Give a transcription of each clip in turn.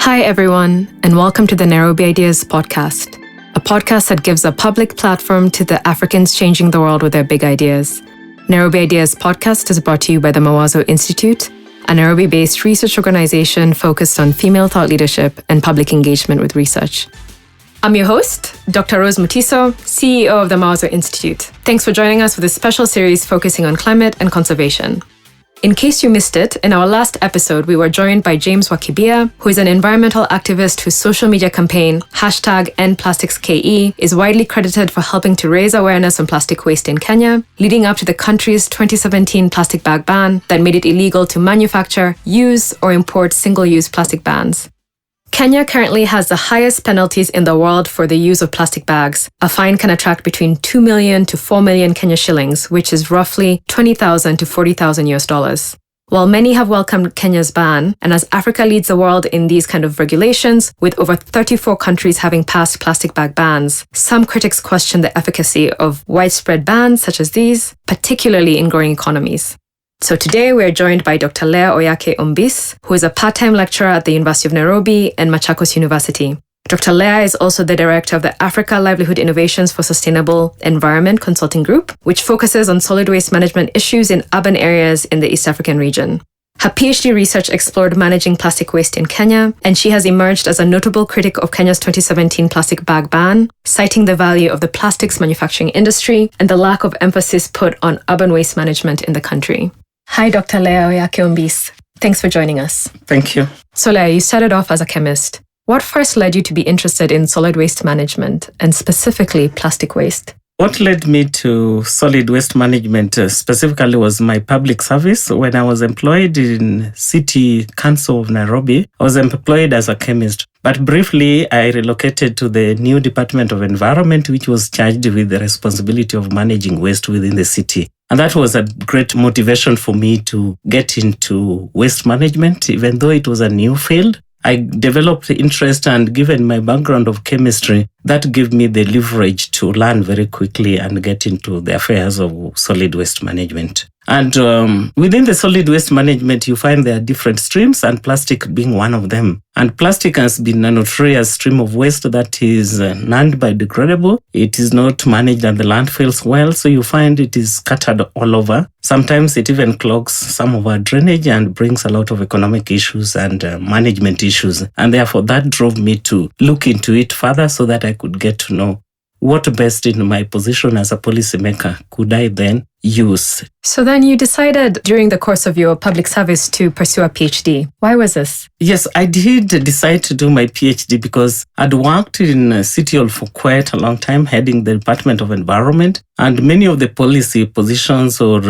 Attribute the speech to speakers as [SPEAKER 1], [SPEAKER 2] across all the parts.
[SPEAKER 1] Hi everyone, and welcome to the Nairobi Ideas Podcast, a podcast that gives a public platform to the Africans changing the world with their big ideas. Nairobi Ideas Podcast is brought to you by the Mawazo Institute, a Nairobi-based research organization focused on female thought leadership and public engagement with research. I'm your host, Dr. Rose Mutiso, CEO of the Mawazo Institute. Thanks for joining us for this special series focusing on climate and conservation. In case you missed it, in our last episode, we were joined by James Wakibia, who is an environmental activist whose social media campaign, #EndPlasticsKE, is widely credited for helping to raise awareness on plastic waste in Kenya, leading up to the country's 2017 plastic bag ban that made it illegal to manufacture, use, or import single-use plastic bags. Kenya currently has the highest penalties in the world for the use of plastic bags. A fine can attract between 2 million to 4 million Kenya shillings, which is roughly $20,000 to $40,000 US. While many have welcomed Kenya's ban, and as Africa leads the world in these kind of regulations, with over 34 countries having passed plastic bag bans, some critics question the efficacy of widespread bans such as these, particularly in growing economies. So today we're joined by Dr. Leah Oyake-Ombis, who is a part-time lecturer at the University of Nairobi and Machakos University. Dr. Leah is also the director of the Africa Livelihood Innovations for Sustainable Environment Consulting Group, which focuses on solid waste management issues in urban areas in the East African region. Her PhD research explored managing plastic waste in Kenya, and she has emerged as a notable critic of Kenya's 2017 plastic bag ban, citing the value of the plastics manufacturing industry and the lack of emphasis put on urban waste management in the country. Hi, Dr. Leah Oyake-Ombis. Thanks for joining us.
[SPEAKER 2] Thank you.
[SPEAKER 1] So, Leah, you started off as a chemist. What first led you to be interested in solid waste management and specifically plastic waste?
[SPEAKER 2] What led me to solid waste management specifically was my public service. When I was employed in City Council of Nairobi, I was employed as a chemist. But briefly, I relocated to the new Department of Environment, which was charged with the responsibility of managing waste within the city. And that was a great motivation for me to get into waste management, even though it was a new field. I developed interest, and given my background of chemistry, that gave me the leverage to learn very quickly and get into the affairs of solid waste management. And within the solid waste management, you find there are different streams, and plastic being one of them. And plastic has been a notorious stream of waste that is non-biodegradable. It is not managed at the landfills well, so you find it is scattered all over. Sometimes it even clogs some of our drainage and brings a lot of economic issues and management issues. And therefore, that drove me to look into it further so that I could get to know what best in my position as a policymaker could I then use.
[SPEAKER 1] So then you decided during the course of your public service to pursue a PhD. Why was this?
[SPEAKER 2] Yes, I did decide to do my PhD because I'd worked in City Hall for quite a long time, heading the Department of Environment, and many of the policy positions or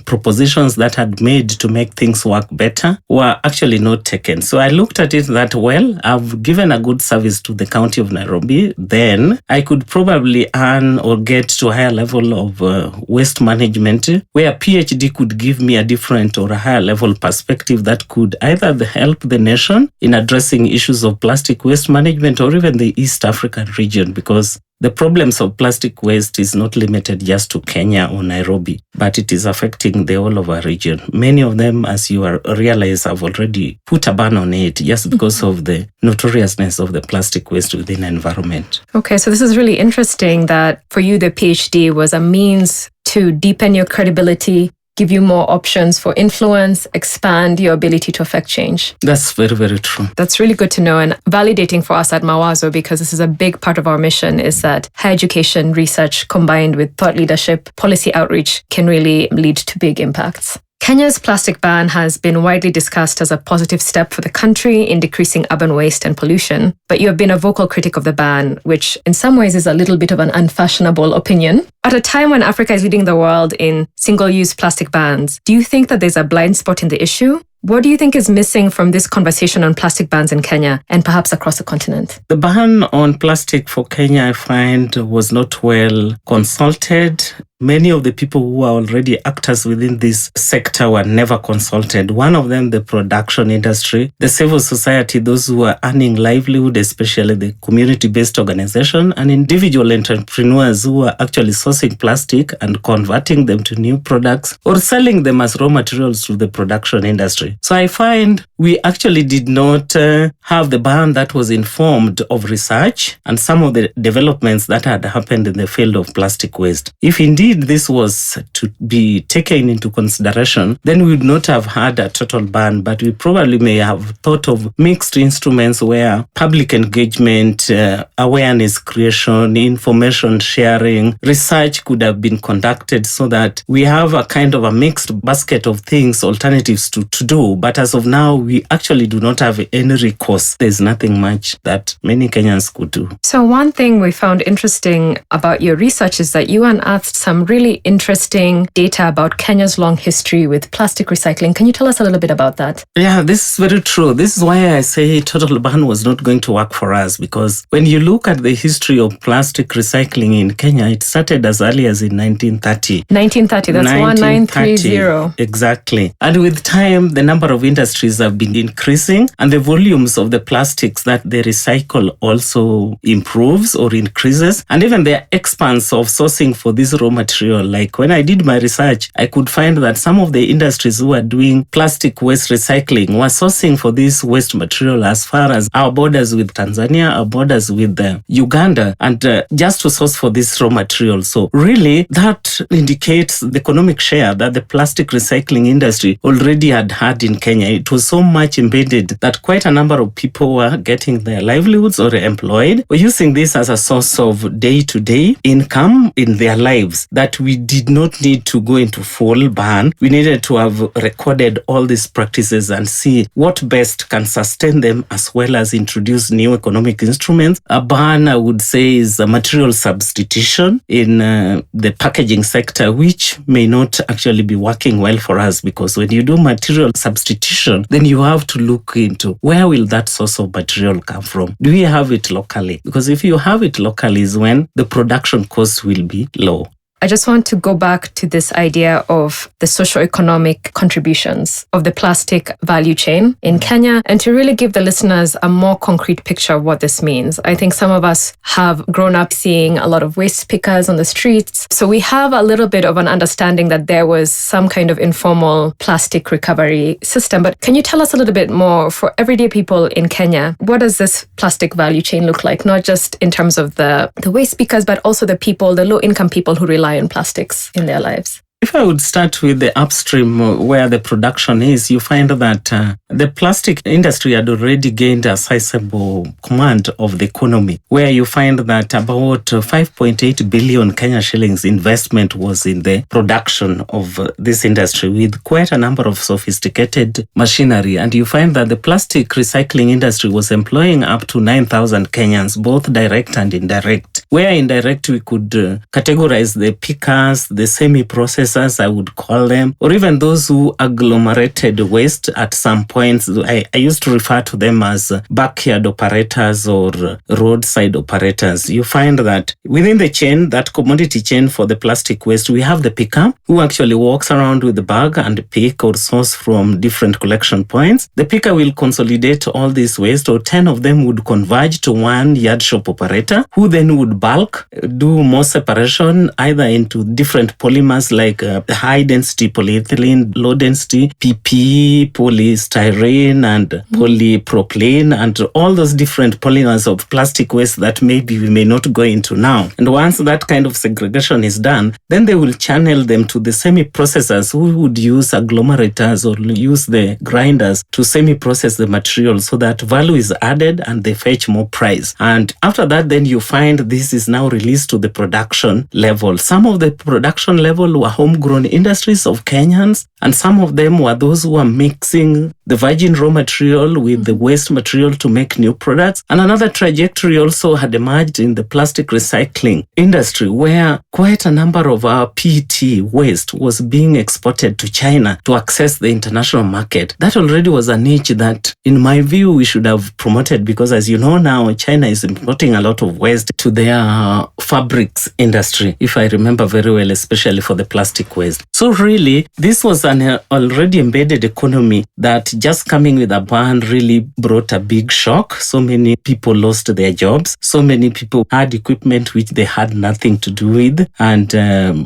[SPEAKER 2] propositions that had made to make things work better were actually not taken. So I looked at it that, well, I've given a good service to the County of Nairobi, then I could probably earn or get to a higher level of waste management, where a PhD could give me a different or a higher level perspective that could either help the nation in addressing issues of plastic waste management or even the East African region, because the problems of plastic waste is not limited just to Kenya or Nairobi, but it is affecting the whole of our region. Many of them, as you realize, have already put a ban on it just because of the notoriousness of the plastic waste within the environment.
[SPEAKER 1] Okay, so this is really interesting that for you, the PhD was a means to deepen your credibility, give you more options for influence, expand your ability to affect change.
[SPEAKER 2] That's very, very true.
[SPEAKER 1] That's really good to know and validating for us at Mawazo, because this is a big part of our mission, is that higher education research combined with thought leadership, policy outreach can really lead to big impacts. Kenya's plastic ban has been widely discussed as a positive step for the country in decreasing urban waste and pollution, but you have been a vocal critic of the ban, which in some ways is a little bit of an unfashionable opinion. At a time when Africa is leading the world in single-use plastic bans, do you think that there's a blind spot in the issue? What do you think is missing from this conversation on plastic bans in Kenya and perhaps across the continent?
[SPEAKER 2] The ban on plastic for Kenya, I find, was not well consulted. many of the people who are already actors within this sector were never consulted. One of them, the production industry, the civil society, those who are earning livelihood, especially the community-based organization, and individual entrepreneurs who are actually sourcing plastic and converting them to new products or selling them as raw materials to the production industry. So I find we actually did not have the ban that was informed of research and some of the developments that had happened in the field of plastic waste. If indeed this was to be taken into consideration, then we would not have had a total ban, but we probably may have thought of mixed instruments where public engagement, awareness creation, information sharing, research could have been conducted so that we have a kind of a mixed basket of things, alternatives to do. But as of now, we actually do not have any recourse. There's nothing much that many Kenyans could do.
[SPEAKER 1] So one thing we found interesting about your research is that you unearthed some really interesting data about Kenya's long history with plastic recycling. Can you tell us a little bit about that?
[SPEAKER 2] Yeah, this is very true. This is why I say total ban was not going to work for us, because when you look at the history of plastic recycling in Kenya, it started as early as in 1930.
[SPEAKER 1] 1930, that's 1930.
[SPEAKER 2] Exactly. And with time, the number of industries have been increasing and the volumes of the plastics that they recycle also improves or increases. And even the expanse of sourcing for this raw material. Like when I did my research, I could find that some of the industries who are doing plastic waste recycling were sourcing for this waste material as far as our borders with Tanzania, our borders with Uganda, and just to source for this raw material. So really, that indicates the economic share that the plastic recycling industry already had in Kenya. It was so much embedded that quite a number of people were getting their livelihoods or employed or using this as a source of day-to-day income in their lives, that we did not need to go into full ban. We needed to have recorded all these practices and see what best can sustain them, as well as introduce new economic instruments. A ban, I would say, is a material substitution in the packaging sector, which may not actually be working well for us, because when you do material substitution, then you have to look into where will that source of material come from? Do we have it locally? Because if you have it locally is when the production cost will be low.
[SPEAKER 1] I just want to go back to this idea of the socioeconomic contributions of the plastic value chain in Kenya, and to really give the listeners a more concrete picture of what this means. I think some of us have grown up seeing a lot of waste pickers on the streets, so we have a little bit of an understanding that there was some kind of informal plastic recovery system. But can you tell us a little bit more for everyday people in Kenya? What does this plastic value chain look like? Not just in terms of the waste pickers, but also the people, the low-income people who rely on plastics in their lives.
[SPEAKER 2] If I would start with the upstream where the production is, you find that the plastic industry had already gained a sizable command of the economy, where you find that about 5.8 billion Kenya shillings investment was in the production of this industry, with quite a number of sophisticated machinery. And you find that the plastic recycling industry was employing up to 9,000 Kenyans, both direct and indirect. Where indirect, we could categorize the pickers, the semi-processors, I would call them, or even those who agglomerated waste at some points. I used to refer to them as backyard operators or roadside operators. You find that within the chain, that commodity chain for the plastic waste, we have the picker who actually walks around with the bag and pick or source from different collection points. The picker will consolidate all this waste, or 10 of them would converge to one yard shop operator, who then would bulk, do more separation either into different polymers like high density polyethylene, low density PP, polystyrene, and polypropylene, and all those different polymers of plastic waste that maybe we may not go into now. And once that kind of segregation is done, then they will channel them to the semi-processors who would use agglomerators or use the grinders to semi-process the material so that value is added and they fetch more price. And after that, then you find this is now released to the production level. Some of the production level were homegrown industries of Kenyans. And some of them were those who are mixing the virgin raw material with the waste material to make new products. And another trajectory also had emerged in the plastic recycling industry, where quite a number of our PET waste was being exported to China to access the international market. That already was a niche that, in my view, we should have promoted, because as you know now, China is importing a lot of waste to their fabrics industry, if I remember very well, especially for the plastic waste. So really, this was an already embedded economy that just coming with a ban really brought a big shock. So many people lost their jobs. So many people had equipment which they had nothing to do with. And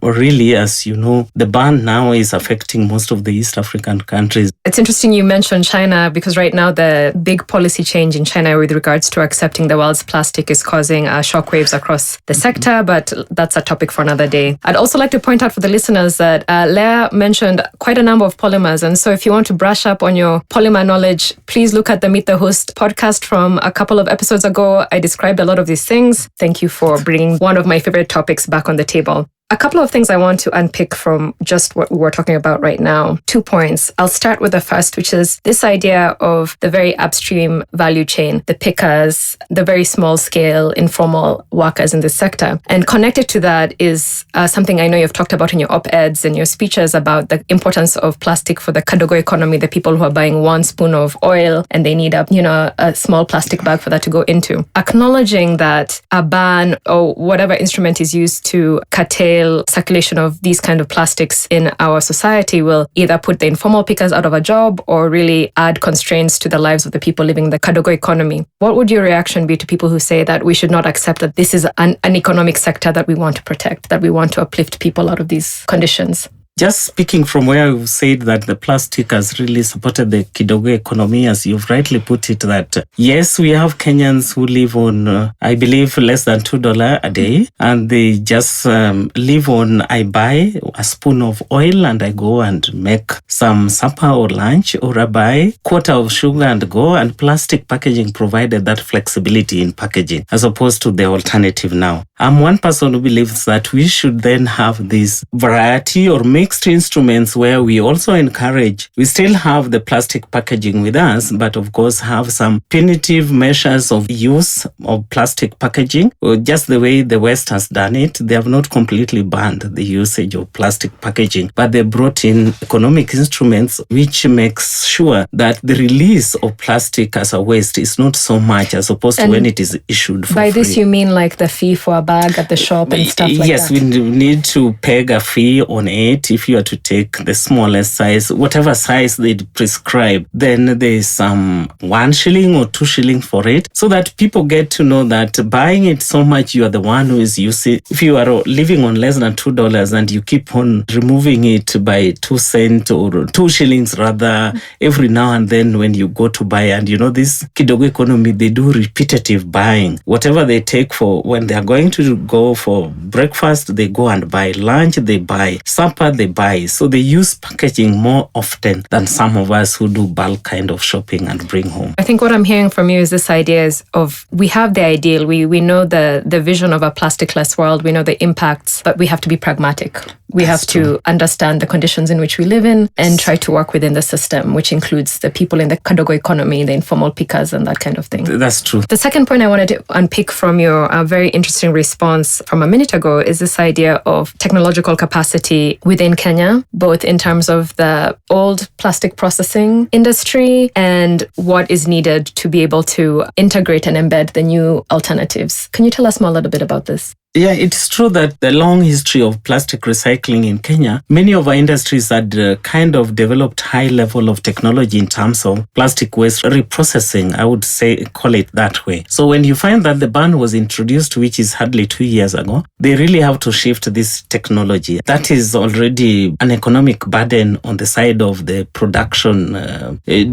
[SPEAKER 2] really, as you know, the ban now is affecting most of the East African countries.
[SPEAKER 1] It's interesting you mentioned China, because right now the big policy change in China with regards to accepting the world's plastic is causing shockwaves across the sector, but that's a topic for another day. I'd also like to point out for the listeners that Leah mentioned quite a number of polymers. And so if you want to brush up on your polymer knowledge, please look at the Meet the Host podcast from a couple of episodes ago. I described a lot of these things. Thank you for bringing one of my favorite topics back on the table. A couple of things I want to unpick from just what we're talking about right now. 2 points. I'll start with the first, which is this idea of the very upstream value chain, the pickers, the very small scale informal workers in this sector. And connected to that is something I know you've talked about in your op-eds and your speeches about the importance of plastic for the kidogo economy, the people who are buying 1 spoon of oil and they need a small plastic bag for that to go into. Acknowledging that a ban or whatever instrument is used to curtail circulation of these kind of plastics in our society will either put the informal pickers out of a job or really add constraints to the lives of the people living in the kidogo economy. What would your reaction be to people who say that we should not accept that this is an economic sector that we want to protect, that we want to uplift people out of these conditions?
[SPEAKER 2] Just speaking from where you've said that the plastic has really supported the kidogo economy, as you've rightly put it, that yes, we have Kenyans who live on, I believe, less than $2 a day, and they just live on, I buy a spoon of oil and I go and make some supper or lunch, or I buy quarter of sugar and go, and plastic packaging provided that flexibility in packaging, as opposed to the alternative now. I'm one person who believes that we should then have this variety or mixed instruments where we also encourage, we still have the plastic packaging with us, but of course have some punitive measures of use of plastic packaging, or just the way the West has done it. They have not completely banned the usage of plastic packaging, but they brought in economic instruments which makes sure that the release of plastic as a waste is not so much as opposed to when it is issued for
[SPEAKER 1] by
[SPEAKER 2] free.
[SPEAKER 1] This you mean like the fee for a bag at the shop and stuff like
[SPEAKER 2] yes,
[SPEAKER 1] that?
[SPEAKER 2] Yes, we need to peg a fee on it. If you are to take the smallest size, whatever size they prescribe, then there's some 1 shilling or 2 shilling for it, so that people get to know that buying it so much, you are the one who is using. If you are living on less than $2 and you keep on removing it by 2 cents or 2 shillings rather, every now and then when you go to buy, and this kidogo economy, they do repetitive buying. Whatever they take for when they are going to go for breakfast, they go and buy. Lunch, they buy. Supper, they buy. So they use packaging more often than some of us who do bulk kind of shopping and bring home.
[SPEAKER 1] I think what I'm hearing from you is this idea of we have the ideal, we know the vision of a plastic-less world, we know the impacts, but we have to be pragmatic. We have to understand the conditions in which we live in and try to work within the system, which includes the people in the kidogo economy, the informal pickers and that kind of thing.
[SPEAKER 2] That's true.
[SPEAKER 1] The second point I wanted to unpick from your very interesting response from a minute ago is this idea of technological capacity within Kenya, both in terms of the old plastic processing industry and what is needed to be able to integrate and embed the new alternatives. Can you tell us more a little bit about this?
[SPEAKER 2] Yeah, it's true that the long history of plastic recycling in Kenya, many of our industries had kind of developed high level of technology in terms of plastic waste reprocessing, I would say, call it that way. So when you find that the ban was introduced, which is hardly 2 years ago, they really have to shift this technology. That is already an economic burden on the side of the production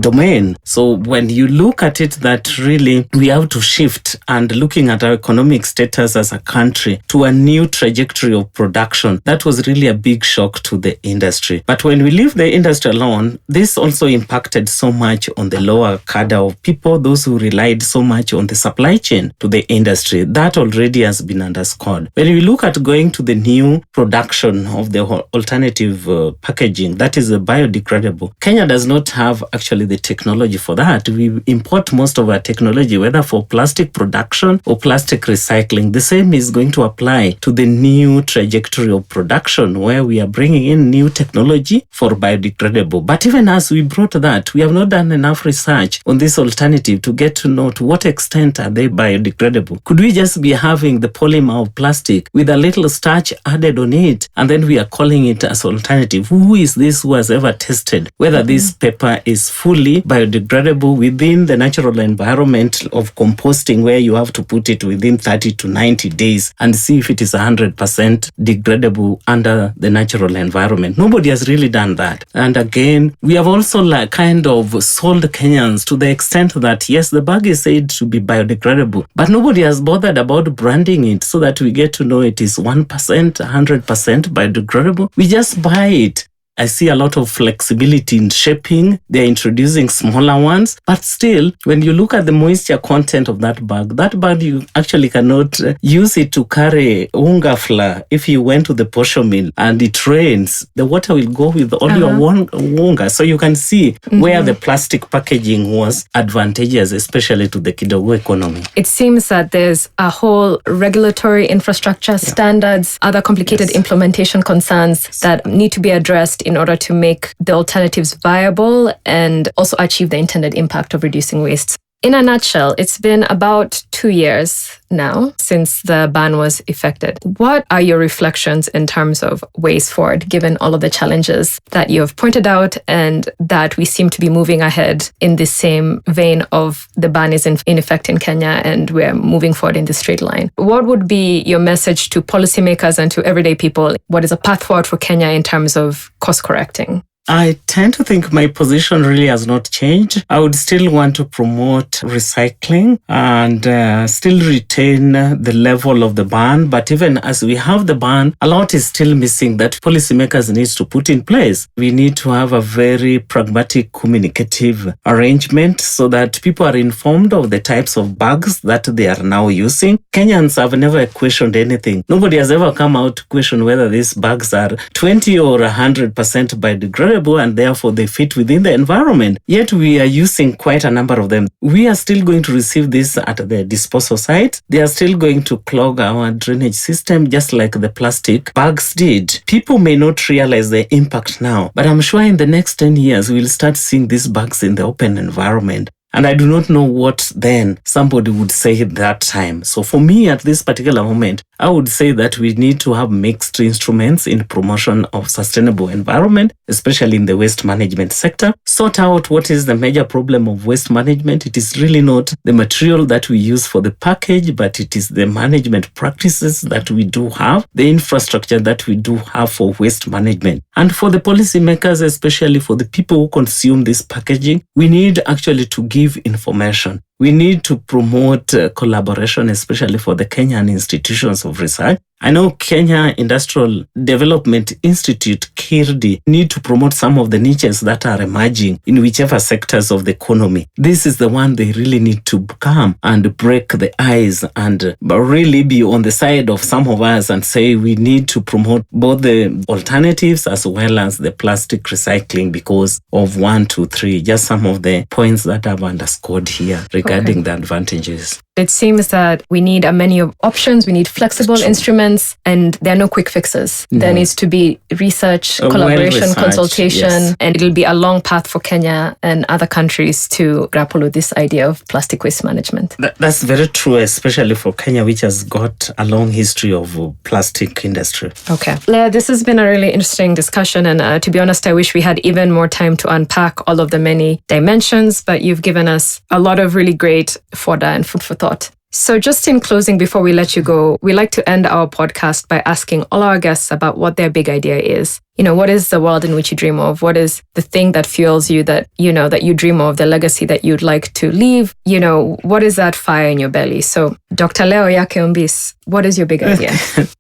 [SPEAKER 2] domain. So when you look at it, that really we have to shift, and looking at our economic status as a country, industry to a new trajectory of production. That was really a big shock to the industry. But when we leave the industry alone, this also impacted so much on the lower cadre of people, those who relied so much on the supply chain to the industry. That already has been underscored. When we look at going to the new production of the alternative packaging, that is biodegradable, Kenya does not have actually the technology for that. We import most of our technology, whether for plastic production or plastic recycling. The same is going to apply to the new trajectory of production, where we are bringing in new technology for biodegradable. But even as we brought that, we have not done enough research on this alternative to get to know to what extent are they biodegradable. Could we just be having the polymer of plastic with a little starch added on it, and then we are calling it as alternative? Who is this who has ever tested whether this paper is fully biodegradable within the natural environment of composting, where you have to put it within 30 to 90 days and see if it is 100% degradable under the natural environment? Nobody has really done that. And again, we have also kind of sold Kenyans to the extent that, yes, the bag is said to be biodegradable, but nobody has bothered about branding it so that we get to know it is 1%, 100% biodegradable. We just buy it. I see a lot of flexibility in shaping. They're introducing smaller ones, but still, when you look at the moisture content of that bag you actually cannot use it to carry unga flour. If you went to the posho mill and it rains, the water will go with all your unga. So you can see where the plastic packaging was advantageous, especially to the kidogo economy.
[SPEAKER 1] It seems that there's a whole regulatory infrastructure, standards, other complicated implementation concerns that need to be addressed in order to make the alternatives viable and also achieve the intended impact of reducing waste. In a nutshell, it's been about 2 years now since the ban was effected. What are your reflections in terms of ways forward, given all of the challenges that you have pointed out and that we seem to be moving ahead in the same vein of the ban is in effect in Kenya and we're moving forward in the straight line? What would be your message to policymakers and to everyday people? What is a path forward for Kenya in terms of course correcting?
[SPEAKER 2] I tend to think my position really has not changed. I would still want to promote recycling and still retain the level of the ban. But even as we have the ban, a lot is still missing that policymakers need to put in place. We need to have a very pragmatic, communicative arrangement so that people are informed of the types of bags that they are now using. Kenyans have never questioned anything. Nobody has ever come out to question whether these bags are 20 or 100% biodegradable, and therefore they fit within the environment. Yet we are using quite a number of them. We are still going to receive this at the disposal site. They are still going to clog our drainage system just like the plastic bags did. People may not realize the impact now, but I'm sure in the next 10 years we'll start seeing these bags in the open environment. And I do not know what then somebody would say at that time. So for me, at this particular moment, I would say that we need to have mixed instruments in promotion of sustainable environment, especially in the waste management sector. Sort out what is the major problem of waste management. It is really not the material that we use for the package, but it is the management practices that we do have, the infrastructure that we do have for waste management. And for the policymakers, especially for the people who consume this packaging, we need actually to give information. We need to promote collaboration, especially for the Kenyan institutions of research. I know Kenya Industrial Development Institute, KIRDI, need to promote some of the niches that are emerging in whichever sectors of the economy. This is the one they really need to come and break the ice and really be on the side of some of us and say we need to promote both the alternatives as well as the plastic recycling because of 1, 2, 3, just some of the points that I've underscored here regarding the advantages.
[SPEAKER 1] It seems that we need a menu of options, we need flexible instruments, and there are no quick fixes. No. There needs to be research, collaboration, consultation, and it'll be a long path for Kenya and other countries to grapple with this idea of plastic waste management.
[SPEAKER 2] That's very true, especially for Kenya, which has got a long history of plastic industry.
[SPEAKER 1] Okay. Leah, this has been a really interesting discussion, and to be honest, I wish we had even more time to unpack all of the many dimensions, but you've given us a lot of really great fodder and food for thought. So just in closing, before we let you go, we like to end our podcast by asking all our guests about what their big idea is. What is the world in which you dream of? What is the thing that fuels you that you dream of, the legacy that you'd like to leave? What is that fire in your belly? So Dr. Leah Oyake-Ombis, what is your big idea?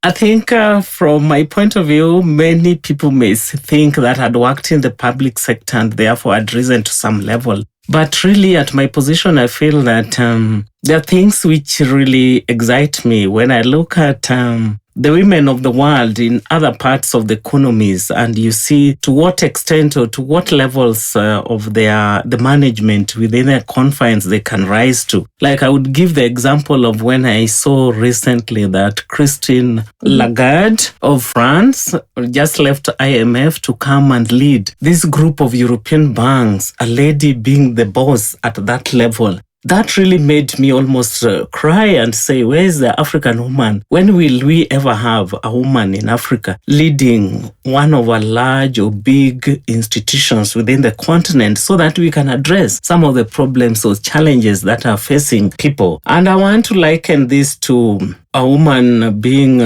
[SPEAKER 2] I think from my point of view, many people may think that I'd worked in the public sector and therefore I'd risen to some level. But really, at my position, I feel that there are things which really excite me when I look at the women of the world in other parts of the economies, and you see to what extent or to what levels of the management within their confines they can rise to. Like I would give the example of when I saw recently that Christine Lagarde of France just left IMF to come and lead this group of European banks, a lady being the boss at that level. That really made me almost cry and say, where is the African woman? When will we ever have a woman in Africa leading one of our large or big institutions within the continent so that we can address some of the problems or challenges that are facing people? And I want to liken this to a woman being,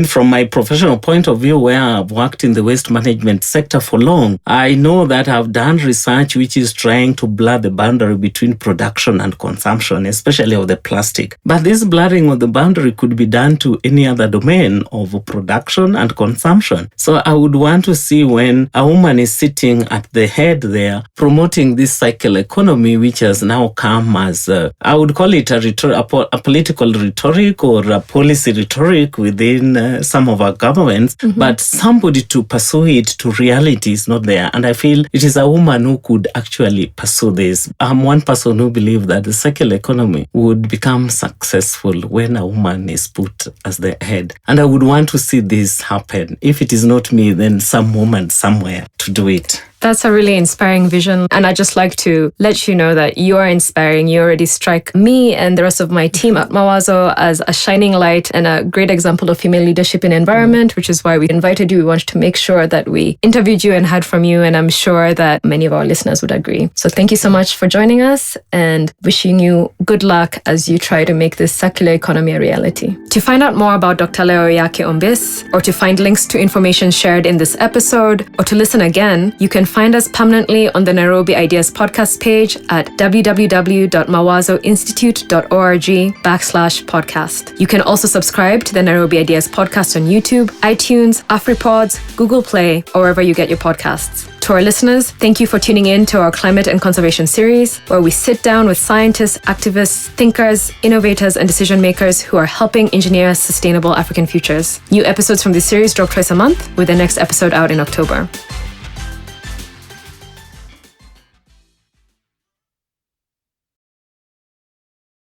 [SPEAKER 2] from my professional point of view, where I've worked in the waste management sector for long, I know that I've done research which is trying to blur the boundary between production and consumption, especially of the plastic. But this blurring of the boundary could be done to any other domain of production and consumption. So I would want to see when a woman is sitting at the head there, promoting this cycle economy, which has now come as, I would call it a political rhetoric or a policy rhetoric within some of our governments, but somebody to pursue it to reality is not there. And I feel it is a woman who could actually pursue this. I'm one person who believes that the circular economy would become successful when a woman is put as the head. And I would want to see this happen. If it is not me, then some woman somewhere to do it.
[SPEAKER 1] That's a really inspiring vision. And I'd just like to let you know that you are inspiring. You already strike me and the rest of my team at Mawazo as a shining light and a great example of female leadership in environment, which is why we invited you. We wanted to make sure that we interviewed you and heard from you. And I'm sure that many of our listeners would agree. So thank you so much for joining us and wishing you good luck as you try to make this circular economy a reality. To find out more about Dr. Leah Oyake-Ombis, or to find links to information shared in this episode, or to listen again, you can find us permanently on the Nairobi Ideas Podcast page at www.mawazoinstitute.org/podcast. You can also subscribe to the Nairobi Ideas Podcast on YouTube, iTunes, AfriPods, Google Play, or wherever you get your podcasts. To our listeners, thank you for tuning in to our climate and conservation series, where we sit down with scientists, activists, thinkers, innovators, and decision makers who are helping engineer sustainable African futures. New episodes from this series drop twice a month, with the next episode out in October.